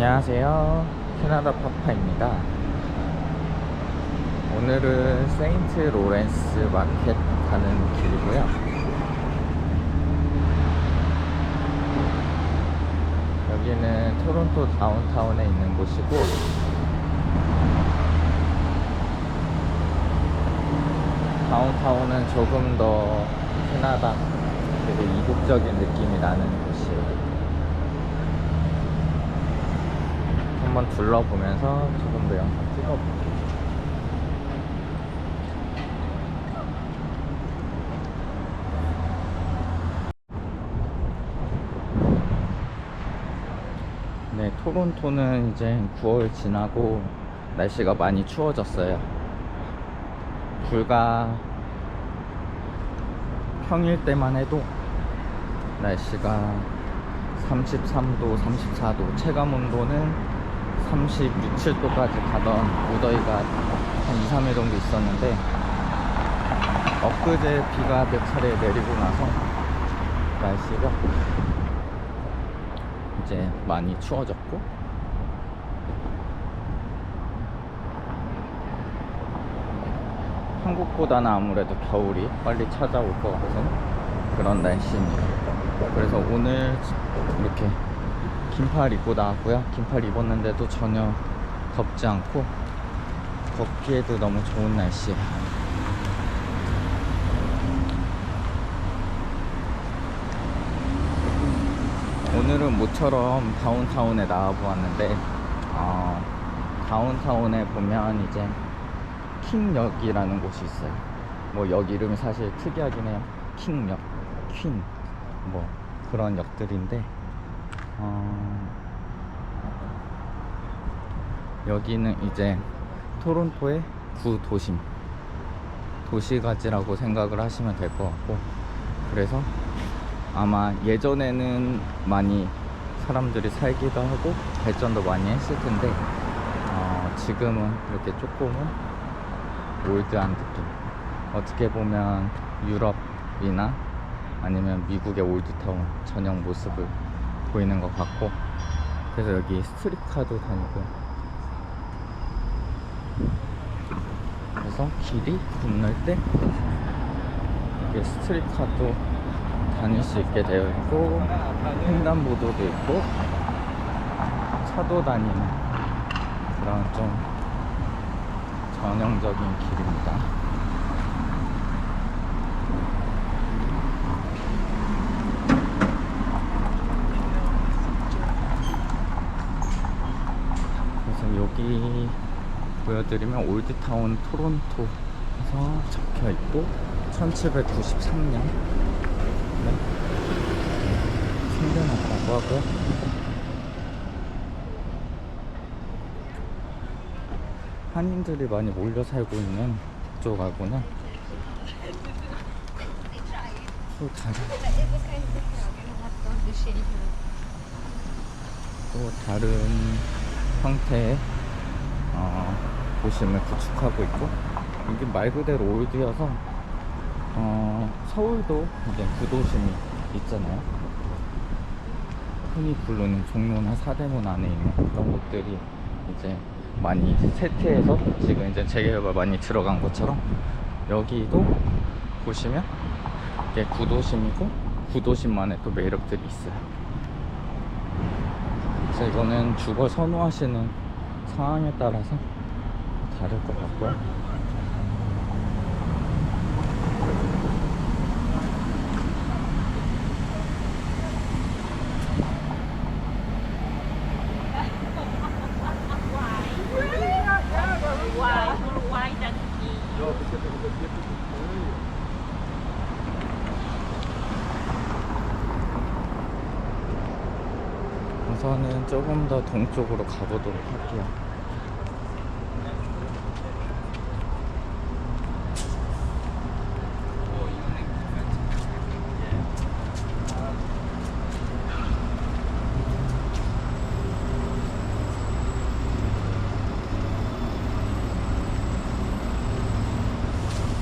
안녕하세요. 캐나다 파파입니다. 오늘은 세인트 로렌스 마켓 가는 길이고요. 여기는 토론토 다운타운에 있는 곳이고, 다운타운은 조금 더 캐나다 되게 이국적인 느낌이 나는 곳이에요. 한번 둘러보면서 조금 더 영상 찍어볼게요. 네, 토론토는 이제 9월 지나고 날씨가 많이 추워졌어요. 불과 평일 때만 해도 날씨가 33도, 34도, 체감 온도는 36, 7도까지 가던 무더위가 한 2, 3일 정도 있었는데, 엊그제 비가 몇 차례 내리고 나서 날씨가 이제 많이 추워졌고, 한국보다는 아무래도 겨울이 빨리 찾아올 것 같은 그런 날씨입니다. 그래서 오늘 이렇게 긴팔 입고 나왔고요. 긴팔 입었는데도 전혀 덥지 않고 걷기에도 너무 좋은 날씨예요. 오늘은 모처럼 다운타운에 나와 보았는데, 다운타운에 보면 이제 킹역이라는 곳이 있어요. 뭐 역 이름이 사실 특이하긴 해요. 킹역, 퀸, 뭐 그런 역들인데, 여기는 이제 토론토의 구도심, 도시가지라고 생각을 하시면 될 것 같고, 그래서 아마 예전에는 많이 사람들이 살기도 하고 발전도 많이 했을 텐데, 지금은 이렇게 조금은 올드한 느낌, 어떻게 보면 유럽이나 아니면 미국의 올드타운 전형 모습을 보이는 것 같고, 그래서 여기 스트릿카도 다니고요. 그래서 길이 건널 때 이게 스트릿카도 다닐 수 있게 되어 있고, 횡단보도도 있고, 차도 다니는 그런 좀 전형적인 길입니다. 여기 보여드리면 올드타운 토론토에서 적혀있고 1793년 생겨났다고 하고요. 한인들이 많이 몰려 살고 있는 그쪽하고는 또 다른 형태의 도심을 구축하고 있고, 이게 말 그대로 올드여서 서울도 이제 구도심이 있잖아요. 흔히 부르는 종로나 사대문 안에 있는 그런 곳들이 이제 많이 쇠퇴해서 지금 이제 재개발 많이 들어간 것처럼, 여기도 보시면 이게 구도심이고 구도심만의 또 매력들이 있어요. 그래서 이거는 주거 선호하시는 상황에 따라서 다를 것 같고요. 우선은 조금 더 동쪽으로 가보도록 할게요.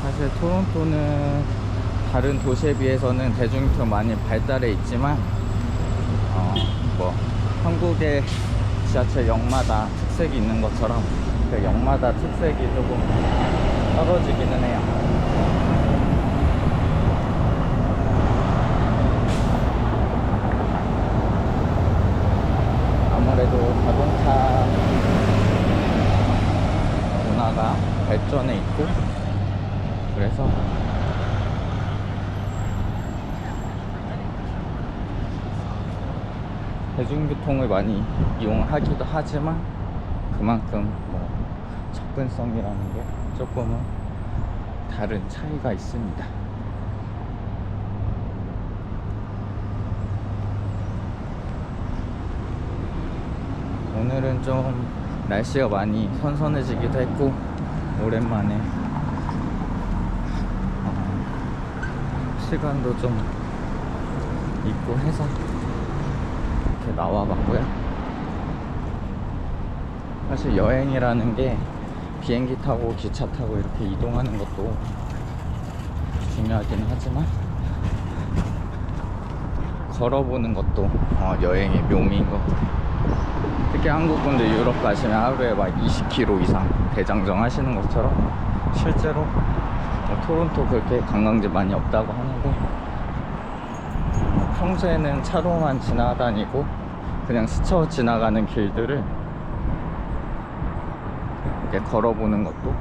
사실 토론토는 다른 도시에 비해서는 대중교통 많이 발달해 있지만, 뭐 한국의 지하철역마다 특색이 있는 것처럼 그 역마다 특색이 조금 떨어지기는 해요. 아무래도 자동차 문화가 발전해 있고, 그래서 대중교통을 많이 이용하기도 하지만 그만큼 뭐 접근성이라는 게 조금은 다른 차이가 있습니다. 오늘은 좀 날씨가 많이 선선해지기도 했고, 오랜만에 시간도 좀 있고 해서 이렇게 나와봤고요. 사실 여행이라는 게 비행기 타고 기차 타고 이렇게 이동하는 것도 중요하긴 하지만 걸어보는 것도 여행의 묘미인 것 같아요. 특히 한국분들 유럽 가시면 하루에 막 20km 이상 대장정 하시는 것처럼, 실제로 토론토 그렇게 관광지 많이 없다고 하는데 평소에는 차로만 지나다니고 그냥 스쳐 지나가는 길들을 이렇게 걸어보는 것도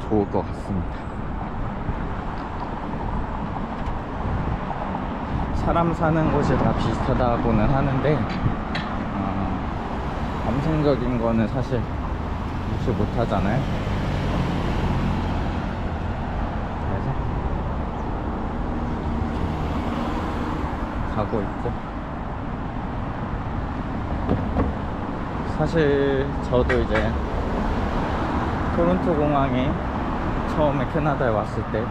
좋을 것 같습니다. 사람 사는 곳이 다 비슷하다고는 하는데 감성적인 거는 사실 무시 못 하잖아요. 그래서 가고 있고, 사실 저도 이제 토론토 공항에 처음에 캐나다에 왔을 때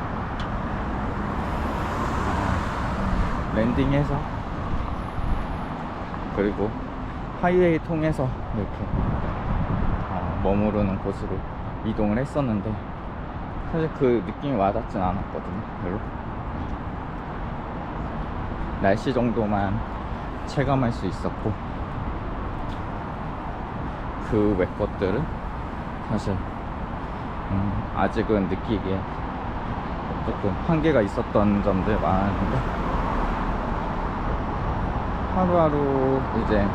랜딩해서 그리고 하이웨이 통해서 이렇게 머무르는 곳으로 이동을 했었는데, 사실 그 느낌이 와닿진 않았거든요. 별로. 날씨 정도만 체감할 수 있었고, 그 외 것들은 사실 아직은 느끼기에 조금 한계가 있었던 점들 많았는데, 하루하루 이제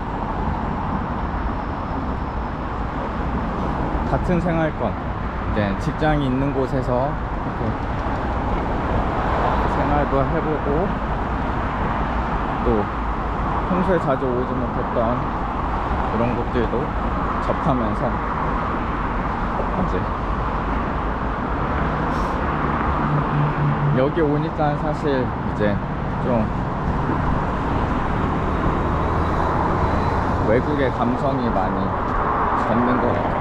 같은 생활권, 이제 직장이 있는 곳에서 생활도 해보고, 또 평소에 자주 오지 못했던 그런 곳들도 접하면서 이제 여기 오니까 사실 이제 좀 외국의 감성이 많이 젖는 것 같아요.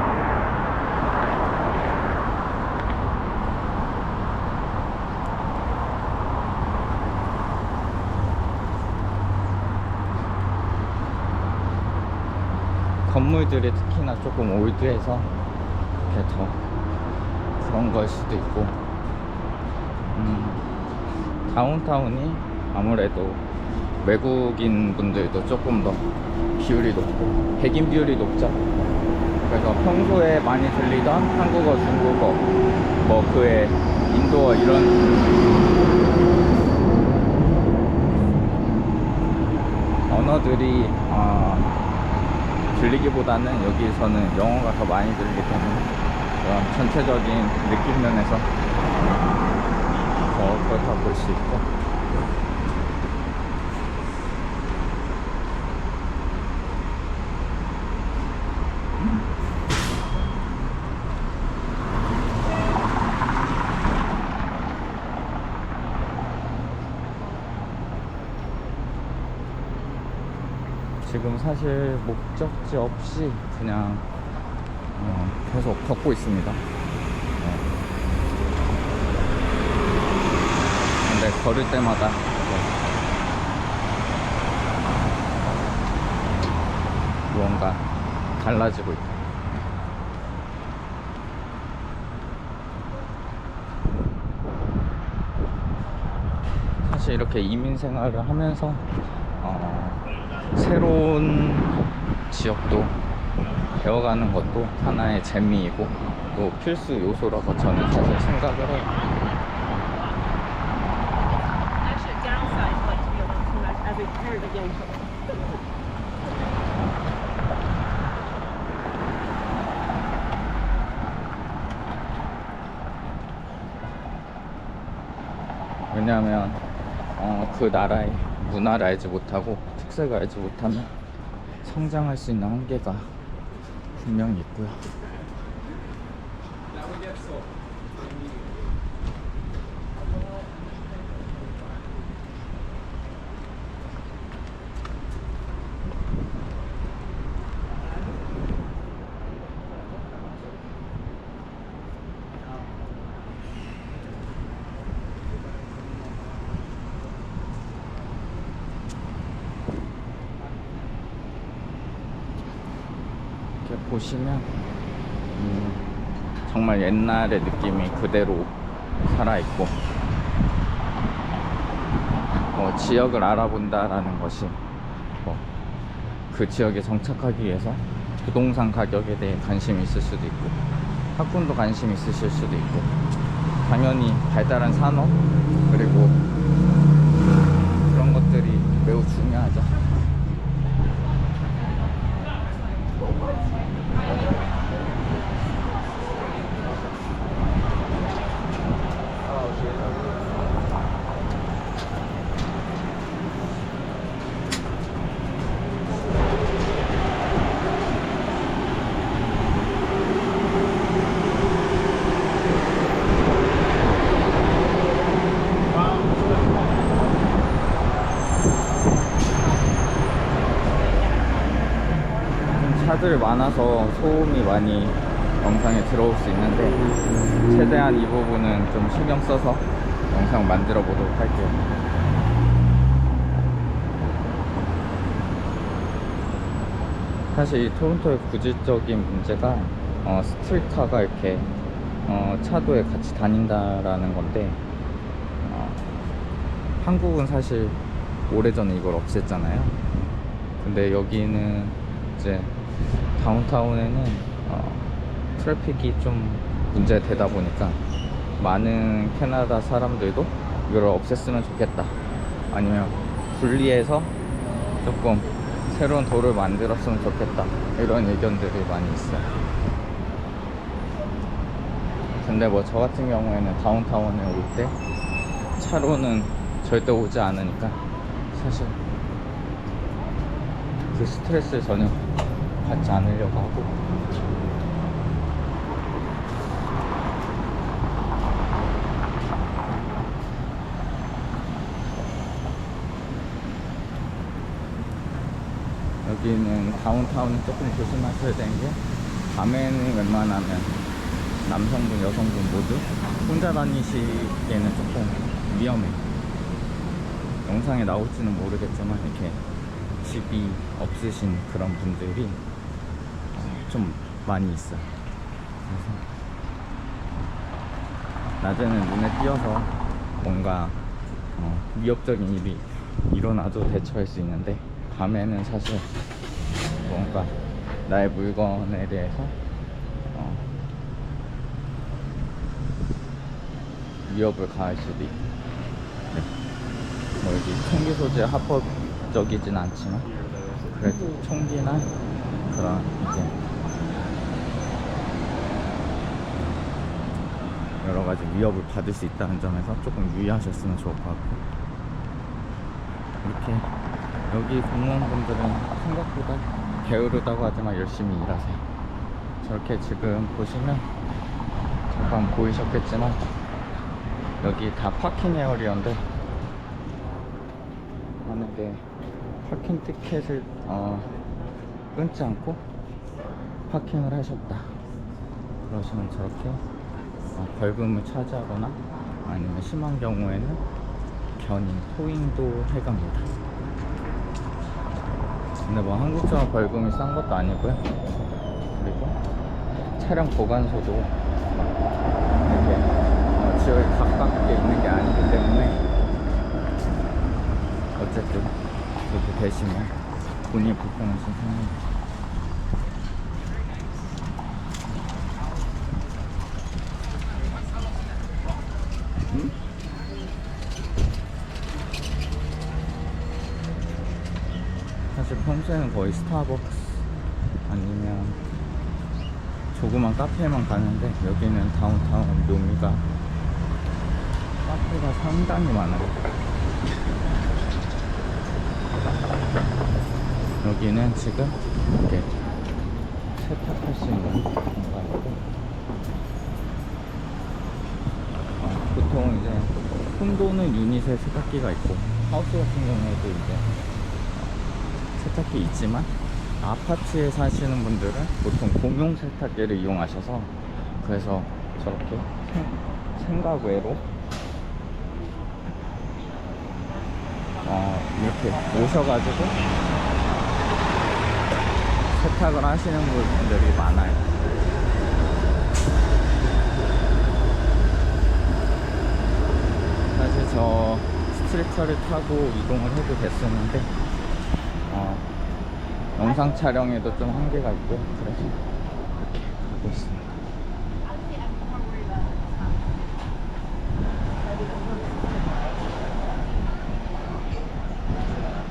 건물들이 특히나 조금 올드해서 이렇게 더 그런 걸 수도 있고, 다운타운이 아무래도 외국인 분들도 조금 더 비율이 높고, 백인 비율이 높죠. 그래서 평소에 많이 들리던 한국어, 중국어, 뭐 그의 인도어 이런 언어들이 들리기보다는 여기서는 영어가 더 많이 들리기 때문에 그런 전체적인 느낌 면에서 더 그렇다고 볼 수 있고, 지금 사실 목적지 없이 그냥 계속 걷고 있습니다. 근데 걸을 때마다 무언가 달라지고 있다. 사실 이렇게 이민 생활을 하면서 새로운 지역도 배워가는 것도 하나의 재미이고 또 필수 요소라고 저는 사실 생각을 해요. Actually, a downside, but to be honest, as a very big young child. 왜냐하면 그 나라의 문화를 알지 못하고 특색을 알지 못하면 성장할 수 있는 한계가 분명히 있고요. 이렇게 보시면 정말 옛날의 느낌이 그대로 살아있고 지역을 알아본다라는 것이 그 지역에 정착하기 위해서 부동산 가격에 대해 관심이 있을 수도 있고 학군도 관심이 있으실 수도 있고 당연히 발달한 산업 그리고 그런 것들이 매우 중요하죠. 차들이 많아서 소음이 많이 영상에 들어올 수 있는데 최대한 이 부분은 좀 신경 써서 영상 만들어 보도록 할게요. 사실 이 토론토의 구질적인 문제가 스트릿카가 이렇게 차도에 같이 다닌다라는 건데 한국은 사실 오래전에 이걸 없앴잖아요. 근데 여기는 이제 다운타운에는 트래픽이 좀 문제되다 보니까 많은 캐나다 사람들도 이걸 없앴으면 좋겠다 아니면 분리해서 조금 새로운 도를 만들었으면 좋겠다 이런 의견들이 많이 있어요. 근데 뭐 저 같은 경우에는 다운타운에 올 때 차로는 절대 오지 않으니까 사실 그 스트레스를 전혀 받지 않으려고 하고 여기는 다운타운은 조금 조심하셔야 되는 게 밤에는 웬만하면 남성분 여성분 모두 혼자 다니시기에는 조금 위험해요. 영상에 나올지는 모르겠지만 이렇게 집이 없으신 그런 분들이 좀 많이 있어요. 그래서 낮에는 눈에 띄어서 뭔가 위협적인 일이 일어나도 대처할 수 있는데 밤에는 사실 뭔가 나의 물건에 대해서 위협을 가할 수도 있고 뭐 여기 총기 소재 합법적이진 않지만 그래도 총기나 그런 이제 여러 가지 위협을 받을 수 있다는 점에서 조금 유의하셨으면 좋을 것 같고 이렇게 여기 공무원분들은 생각보다 게으르다고 하지만 열심히 일하세요. 저렇게 지금 보시면 잠깐 보이셨겠지만 여기 다 파킹 에어리어인데 만약에 파킹 티켓을 끊지 않고 파킹을 하셨다 그러시면 저렇게 벌금을 차지하거나 아니면 심한 경우에는 견인, 토잉도 해갑니다. 근데 뭐 한국처럼 벌금이 싼 것도 아니고요. 그리고 차량 보관소도 이렇게 지역에 가깝게 있는 게 아니기 때문에 어쨌든 그렇게 되시면 본인이 불편하신 상황입니다. 사실 평소에는 거의 스타벅스 아니면 조그만 카페에만 가는데 여기는 다운타운 묘미가 카페가 상당히 많아요. 여기는 지금 이렇게 세탁할 수 있는 공간이고, 보통 이제 손 도는 유닛의 세탁기가 있고, 하우스 같은 경우에도 이제 세탁기 있지만, 아파트에 사시는 분들은 보통 공용 세탁기를 이용하셔서, 그래서 저렇게 생각 외로 이렇게 오셔가지고 세탁을 하시는 분들이 많아요. 사실 저 스트리커를 타고 이동을 해도 됐었는데 영상 촬영에도 좀 한계가 있고, 그래서 이렇게 가고 있습니다.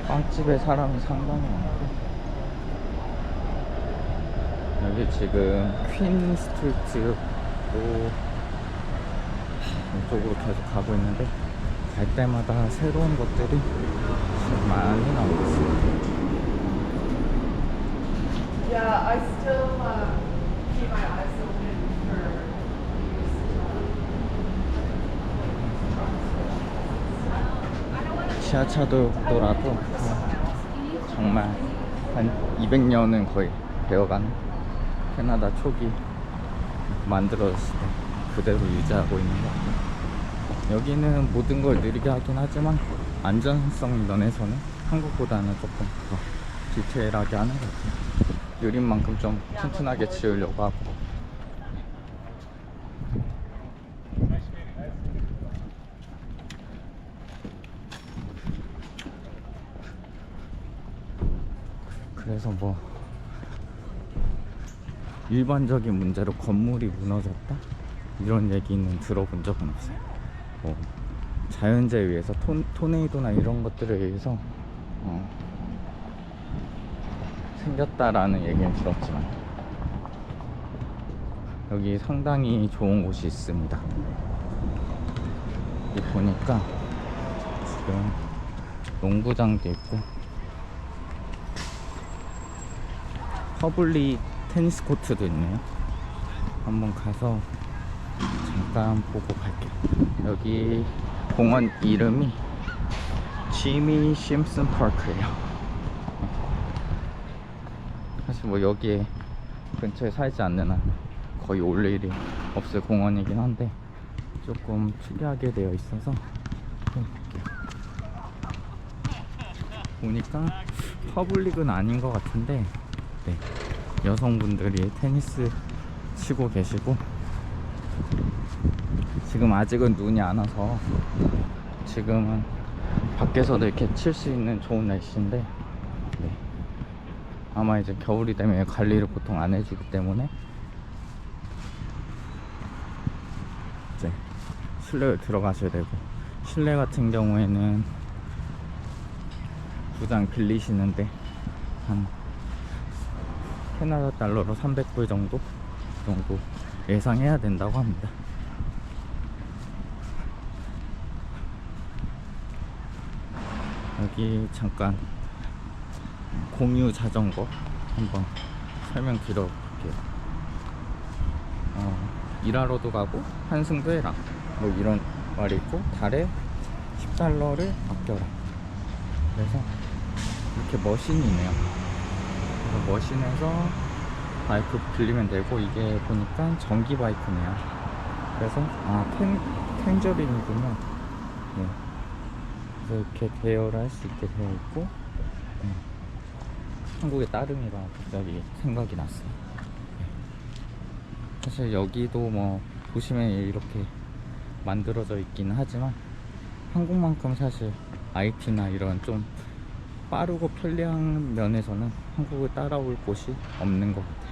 빵집에 사람이 상당히 많고, 여기 지금 퀸 스트리트로 이쪽으로 계속 가고 있는데, 갈 때마다 새로운 것들이 지금 많이 나오고 있습니다. Yeah, I still keep my eyes open for 지하철도라도 정말 한 200년은 거의 되어가는 캐나다 초기 만들어졌을 때 그대로 유지하고 있는 것 같아요. 여기는 모든 걸 느리게 하긴 하지만 안전성 면에서는 한국보다는 조금 더 디테일하게 하는 것 같아요. 유림만큼 좀 튼튼하게 지으려고 하고. 그래서 뭐 일반적인 문제로 건물이 무너졌다 이런 얘기는 들어본 적은 없어요. 뭐 자연재해에 의해서 토네이도나 이런 것들에 의해서 생겼다라는 얘기는 들었지만, 여기 상당히 좋은 곳이 있습니다. 여기 보니까 지금 농구장도 있고, 허블리 테니스 코트도 있네요. 한번 가서 잠깐 보고 갈게요. 여기 공원 이름이 지미 심슨 파크예요. 사실 뭐 여기에 근처에 살지 않는 한 거의 올 일이 없을 공원이긴 한데, 조금 특이하게 되어 있어서 보니까 퍼블릭은 아닌 것 같은데, 네, 여성분들이 테니스 치고 계시고, 지금 아직은 눈이 안 와서 지금은 밖에서도 이렇게 칠 수 있는 좋은 날씨인데, 네, 아마 이제 겨울이 되면 관리를 보통 안 해주기 때문에 이제 실내에 들어가셔야 되고, 실내 같은 경우에는 구장 빌리시는데 한 캐나다 달러로 300불 정도 예상해야 된다고 합니다. 여기 잠깐 공유 자전거 한번 설명드려 볼게요. 일하러도 가고 환승도 해라, 뭐 이런 말이 있고, 달에 $10를 아껴라. 그래서 이렇게 머신이 있네요. 그래서 머신에서 바이크 빌리면 되고, 이게 보니까 전기 바이크네요. 그래서 탱저린이군요. 네. 그래서 이렇게 대여를 할 수 있게 되어 있고, 한국의 따릉이가 갑자기 생각이 났어요. 네. 사실 여기도 뭐 보시면 이렇게 만들어져 있긴 하지만, 한국만큼 사실 IT나 이런 좀 빠르고 편리한 면에서는 한국을 따라올 곳이 없는 것 같아요.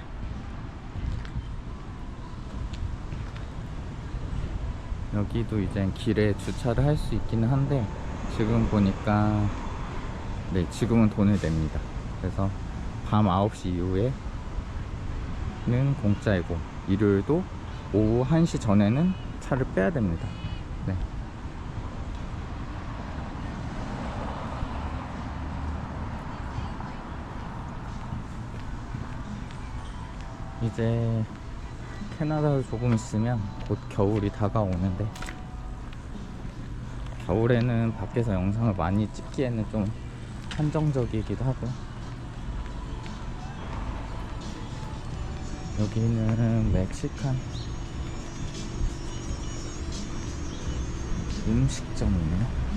여기도 이제 길에 주차를 할 수 있기는 한데, 지금 보니까 네, 지금은 돈을 냅니다. 그래서 밤 9시 이후에는 공짜이고 일요일도 오후 1시 전에는 차를 빼야 됩니다. 네. 이제 캐나다도 조금 있으면 곧 겨울이 다가오는데, 겨울에는 밖에서 영상을 많이 찍기에는 좀 한정적이기도 하고, 여기는 멕시칸 음식점이네요.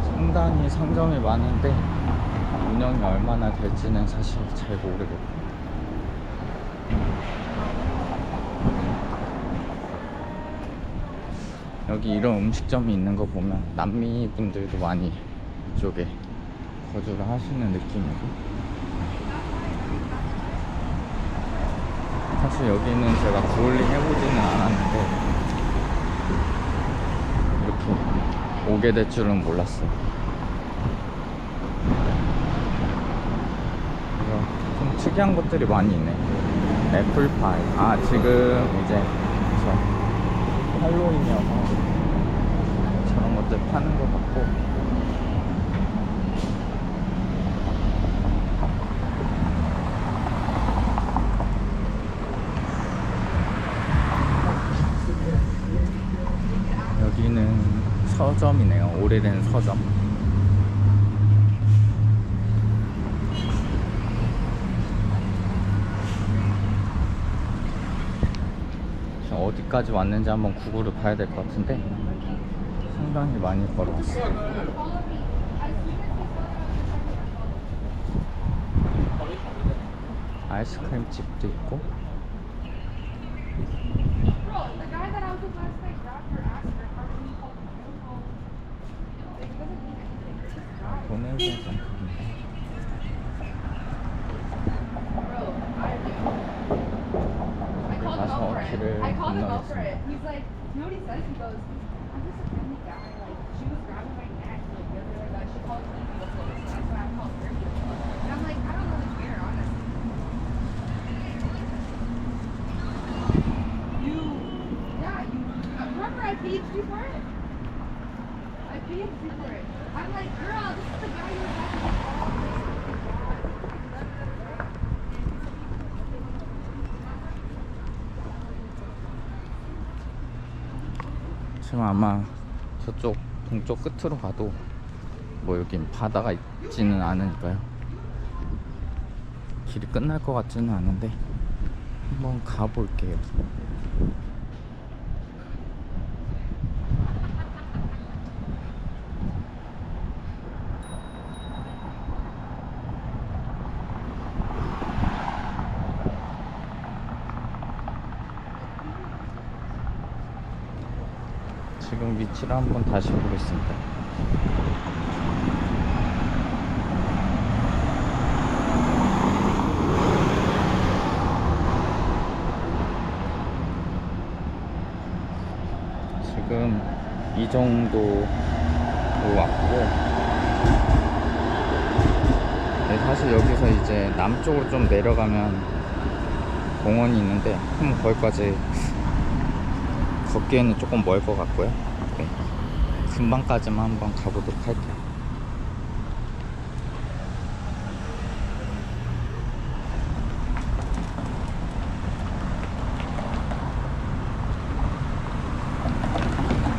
상당히 상점이 많은데 운영이 얼마나 될지는 사실 잘 모르겠고, 여기 이런 음식점이 있는 거 보면 남미 분들도 많이 이쪽에 거주를 하시는 느낌이고, 사실 여기는 제가 구글링 해보지는 않았는데 이렇게 오게 될 줄은 몰랐어요. 그래서 좀 특이한 것들이 많이 있네. 애플파이. 아, 지금 이제 저 할로윈이어서 저런 것들 파는 것 같고, 여기는 서점이네요. 오래된 서점. 어디까지 왔는지 한번 구글을 봐야 될 것 같은데 상당히 많이 걸어왔어요. 아이스크림 집도 있고, 도네이션 센터인데 여기 가서 길을 건너겠습니다. He's like, you know what he says? He goes, I'm just a friendly guy. Like, she was grabbing my neck. Like, the other day, she called me beautiful. So that's why I called her beautiful. And I'm like, I don't really care, honestly. Remember I paid you for it? I paid you for it. I'm like, girl, this is the guy you were talking about. 지금 아마 저쪽 동쪽 끝으로 가도 뭐 여긴 바다가 있지는 않으니까요. 길이 끝날 것 같지는 않은데 한번 가볼게요. 지금 위치를 한번 다시 보겠습니다. 지금 이 정도로 왔고, 네, 사실 여기서 이제 남쪽으로 좀 내려가면 공원이 있는데 한번 거기까지 걷기에는 조금 멀 것 같고요. 네, 금방까지만 한번 가보도록 할게요.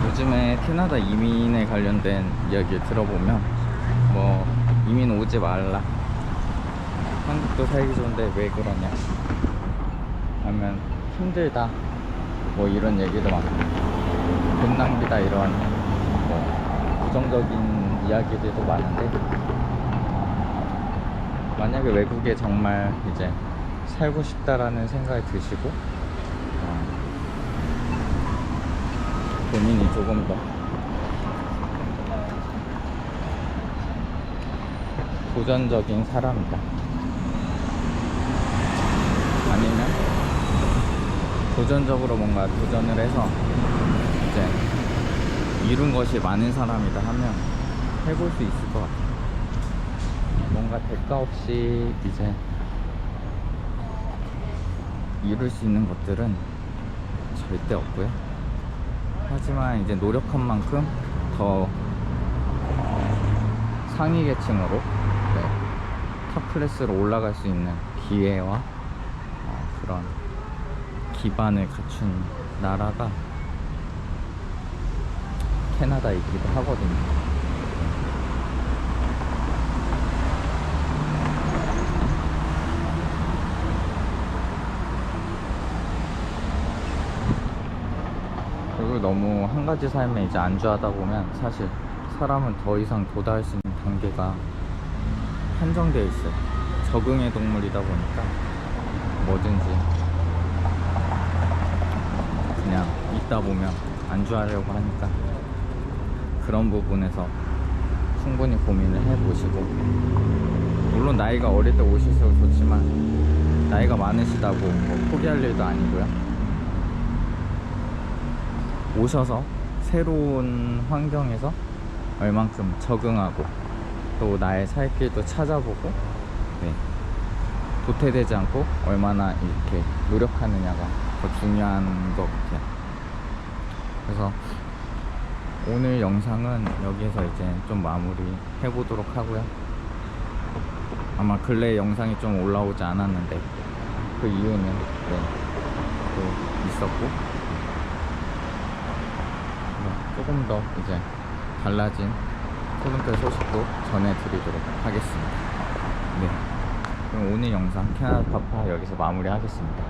요즘에 캐나다 이민에 관련된 이야기를 들어보면 뭐 이민 오지 말라, 한국도 살기 좋은데 왜 그러냐, 아니면 힘들다, 뭐 이런 얘기도 많고, 돈 낭비다, 이런 뭐 부정적인 이야기들도 많은데, 만약에 외국에 정말 이제 살고 싶다라는 생각이 드시고 본인이 조금 더 도전적인 사람이다. 아니면 도전적으로 뭔가 도전을 해서 이제 이룬 것이 많은 사람이다 하면 해볼 수 있을 것 같아. 뭔가 대가 없이 이제 이룰 수 있는 것들은 절대 없고요. 하지만 이제 노력한 만큼 더 상위 계층으로 탑 클래스로 올라갈 수 있는 기회와 그런 기반을 갖춘 나라가 캐나다이기도 하거든요. 그리고 너무 한 가지 삶에 이제 안주하다 보면 사실 사람은 더 이상 도달할 수 있는 단계가 한정되어 있어요. 적응의 동물이다 보니까 뭐든지 그냥 있다 보면 안주하려고 하니까 그런 부분에서 충분히 고민을 해보시고, 물론 나이가 어릴 때 오실수록 좋지만 나이가 많으시다고 뭐 포기할 일도 아니고요. 오셔서 새로운 환경에서 얼만큼 적응하고 또 나의 살 길도 찾아보고 도태되지 않고 얼마나 이렇게 노력하느냐가 더 중요한 것 같아요. 그래서 오늘 영상은 여기에서 이제 좀 마무리 해보도록 하고요. 아마 근래에 영상이 좀 올라오지 않았는데 그 이유는 또 있었고, 조금 더 이제 달라진 토론토 소식도 전해드리도록 하겠습니다. 그럼 오늘 영상 캐나다 파파 여기서 마무리 하겠습니다.